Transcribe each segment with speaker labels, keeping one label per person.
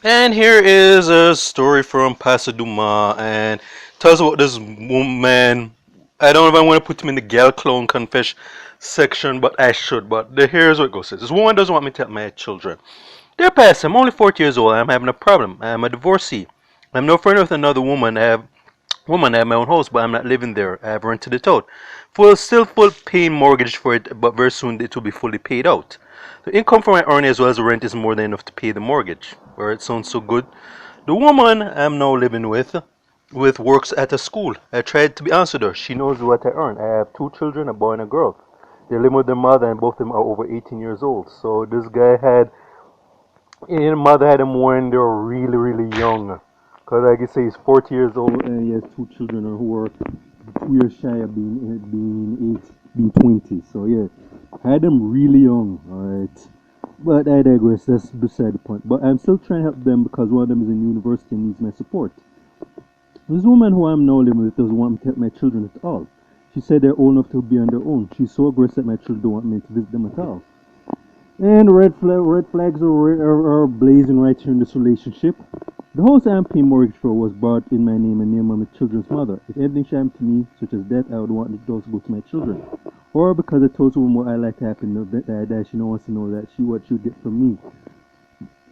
Speaker 1: And here is a story from Pasaduma and tells about this woman. I don't know if I want to put him in the gal clone confession section, but I should. But here's what it goes. This woman doesn't want me to help my children. Dear Pastor, I'm only 40 years old. I'm having a problem. I'm a divorcee. I'm no friend with another woman. I have my own house, but I'm not living there. I have rented it out. Still full paying mortgage for it, but very soon it will be fully paid out. The income from my earning as well as the rent is more than enough to pay the mortgage. Where it sounds so good. The woman I'm now living with works at a school. I tried to be honest with her. She knows what I earn. I have two children, a boy and a girl. They live with their mother, and both of them are over 18 years old. So this guy had his mother had him when they were really, really young. Because like I say, he's 40 years old and he has two children who are 2 years shy of being 20. So yeah, had them really young. Alright. But I digress, that's beside the point. But I'm still trying to help them because one of them is in university and needs my support. This woman who I'm now living with doesn't want me to help my children at all. She said they're old enough to be on their own. She's so aggressive that my children don't want me to visit them at all. And red flags are blazing right here in this relationship. The house I'm paying mortgage for was bought in my name and name of my children's mother. If anything should happen to me, such as death, I would want the house to go to my children. Or because I told someone what I like to happen, that she wants to know that what she would get from me.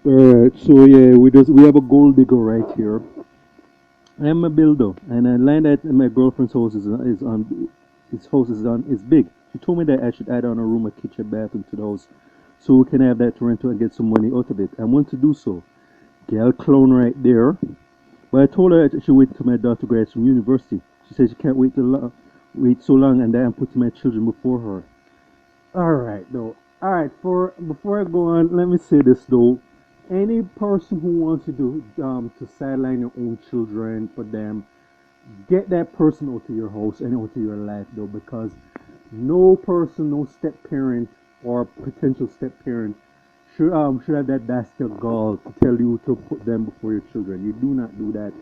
Speaker 1: Alright, so yeah, we have a gold digger right here. I am a builder, and I land at my girlfriend's house is on. His house is big. She told me that I should add on a room, a kitchen, bathroom to the house, so we can have that to rent and get some money out of it. I want to do so. Girl clown right there. But I told her I should wait until my daughter graduates from university. She said she can't wait so long, and that I'm putting my children before her. All right, though. All right, for before I go on, let me say this though. Any person who wants to sideline your own children for them, get that person out of your house and out of your life though, because no person, no step parent or potential step parent should have that dastard gall to tell you to put them before your children. You do not do that.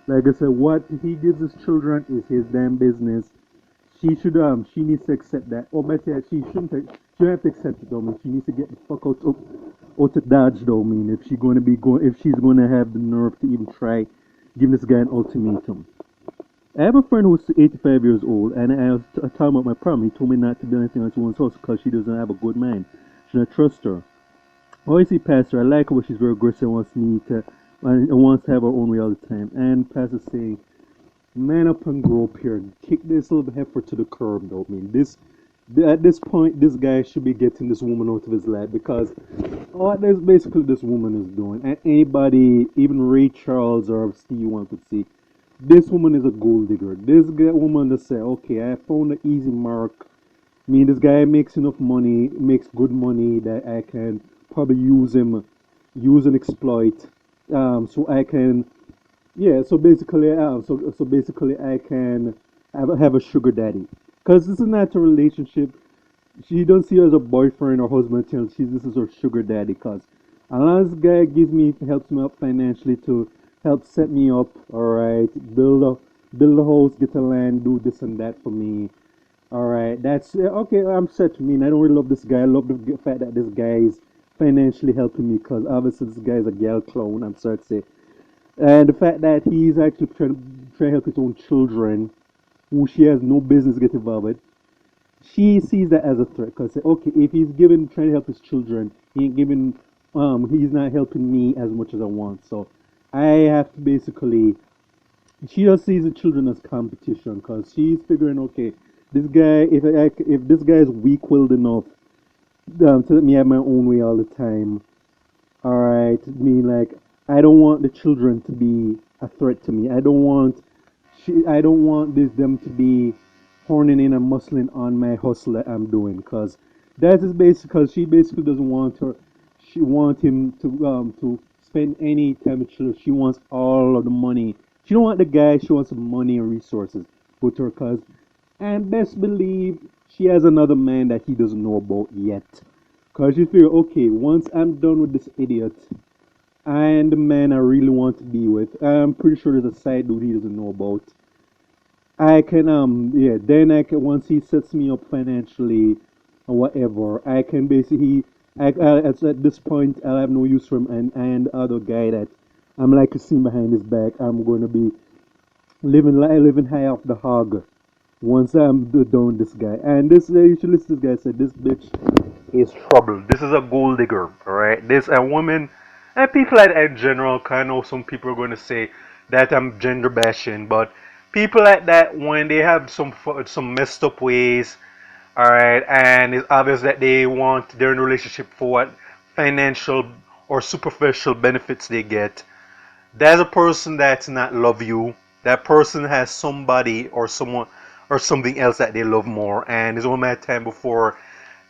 Speaker 1: Like I said, what he gives his children is his damn business. She needs to accept that. Or better yet, she don't have to accept it though. I mean, she needs to get the fuck out of Dodge though. I mean, if she's gonna have the nerve to even try giving this guy an ultimatum. I have a friend who's 85 years old, and I was talking about my problem. He told me not to do anything on someone's house because she doesn't have a good mind. She don't trust her. Always see Pastor, I like her, but she's very aggressive and wants to have her own way all the time. And Pastor saying, man up and grow up here. Kick this little heifer to the curb, though. I mean, at this point, this guy should be getting this woman out of his life because what this basically this woman is doing. And anybody, even Ray Charles or Steve One could see, this woman is a gold digger. This woman that say, okay, I found an easy mark. I mean, this guy makes enough money, makes good money that I can probably use and exploit. So I can, yeah. So basically, I can have a sugar daddy. Cause this is not a relationship. She don't see her as a boyfriend or husband until this is her sugar daddy. Cause unless this guy helps me up financially to help set me up, all right, build a house, get a land, do this and that for me. All right, that's okay. I'm set. I mean, I don't really love this guy. I love the fact that this guy is financially helping me because obviously this guy is a gal clone. I'm sorry to say, and the fact that he's actually trying to help his own children, who she has no business getting involved with, she sees that as a threat. Because okay, if he's trying to help his children, he's not helping me as much as I want. So I have to basically she just sees the children as competition because she's figuring, okay, this guy, if this guy is weak-willed enough to let me have my own way all the time, all right, I mean, like, I don't want the children to be a threat to me. I don't want them to be horning in and muscling on my hustle that I'm doing because that is basically because she basically doesn't want her. She wants him to spend any time with children. She wants all of the money. She don't want the guy. She wants the money and resources put to her cause. And best believe she has another man that he doesn't know about yet. Cause she figure, okay, once I'm done with this idiot, and the man I really want to be with, I'm pretty sure there's a side dude he doesn't know about. I can then I can once he sets me up financially or whatever, I can basically At this point, I'll have no use for him. And the other guy that I'm like to see behind his back, I'm going to be living high off the hog once I'm done with this guy. And this, you should listen to this guy said, this bitch is trouble. This is a gold digger, alright? This a woman, and people like that in general, 'cause I know some people are going to say that I'm gender bashing, but people like that, when they have some messed up ways, alright, and it's obvious that they want they're in a relationship for what financial or superficial benefits they get. There's a person that's not love you. That person has somebody or someone or something else that they love more, and it's only a matter of time before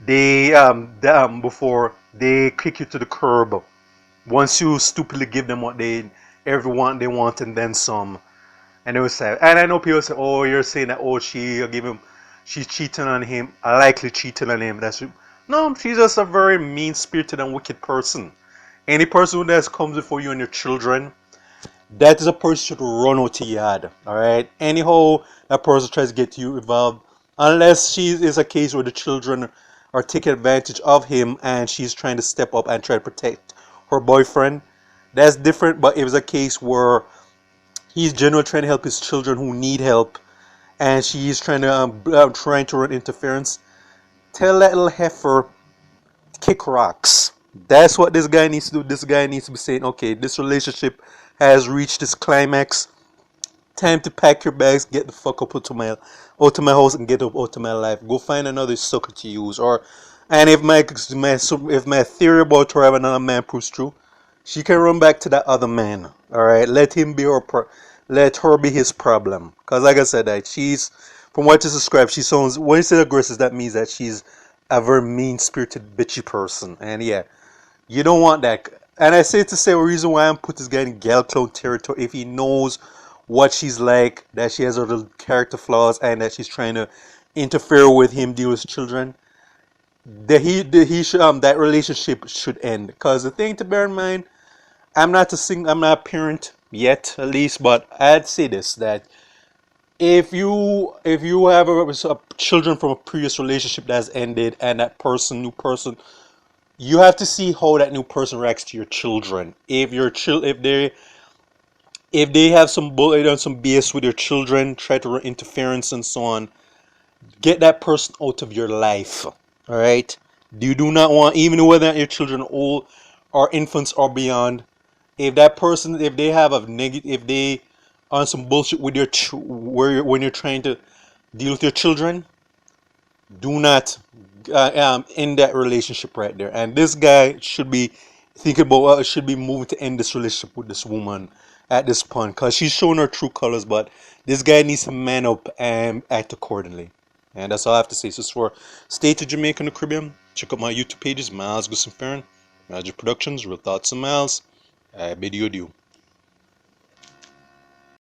Speaker 1: they kick you to the curb. Once you stupidly give them what everyone they want and then some, and it was sad. And I know people say, "Oh, you're saying that? Oh, she's cheating on him. I likely cheating on him." No, she's just a very mean-spirited and wicked person. Any person who that comes before you and your children, that is a person should run out to yard. Alright? Anyhow, that person tries to get you involved. Unless she is a case where the children are taking advantage of him and she's trying to step up and try to protect her boyfriend. That's different, but it was a case where he's genuinely trying to help his children who need help and she's trying to run interference. Tell that little heifer kick rocks. That's what this guy needs to do. This guy needs to be saying, okay, this relationship has reached its climax. Time to pack your bags, get the fuck up out of my house and get up out of my life. Go find another sucker to use. Or, and if my theory about her having another man proves true, she can run back to that other man. All right, let her be his problem. Cause like I said, that she's from what you describe, she sounds when you say aggressive, that means that she's a very mean-spirited, bitchy person. And yeah, you don't want that. And I say to say a reason why I'm put this guy in gal clown territory if he knows what she's like, that she has her little character flaws, and that she's trying to interfere with him deal with children. He should that relationship should end. Cause the thing to bear in mind, I'm not a parent yet, at least, but I'd say this that if you have children from a previous relationship that's ended and that new person, you have to see how that new person reacts to your children. If they have some BS with your children, try to run interference and so on, get that person out of your life. All right. You do not want, even whether your children are old or infants or beyond. If they have a negative, if they on some bullshit with when you're trying to deal with your children, do not end that relationship right there. And this guy should be thinking about should be moving to end this relationship with this woman at this point because she's showing her true colors. But this guy needs to man up and act accordingly. And that's all I have to say. So, for State of Jamaica and the Caribbean, check out my YouTube pages, Miles Gusson Farron, Magic Productions, Real Thoughts and Miles. I bid you adieu.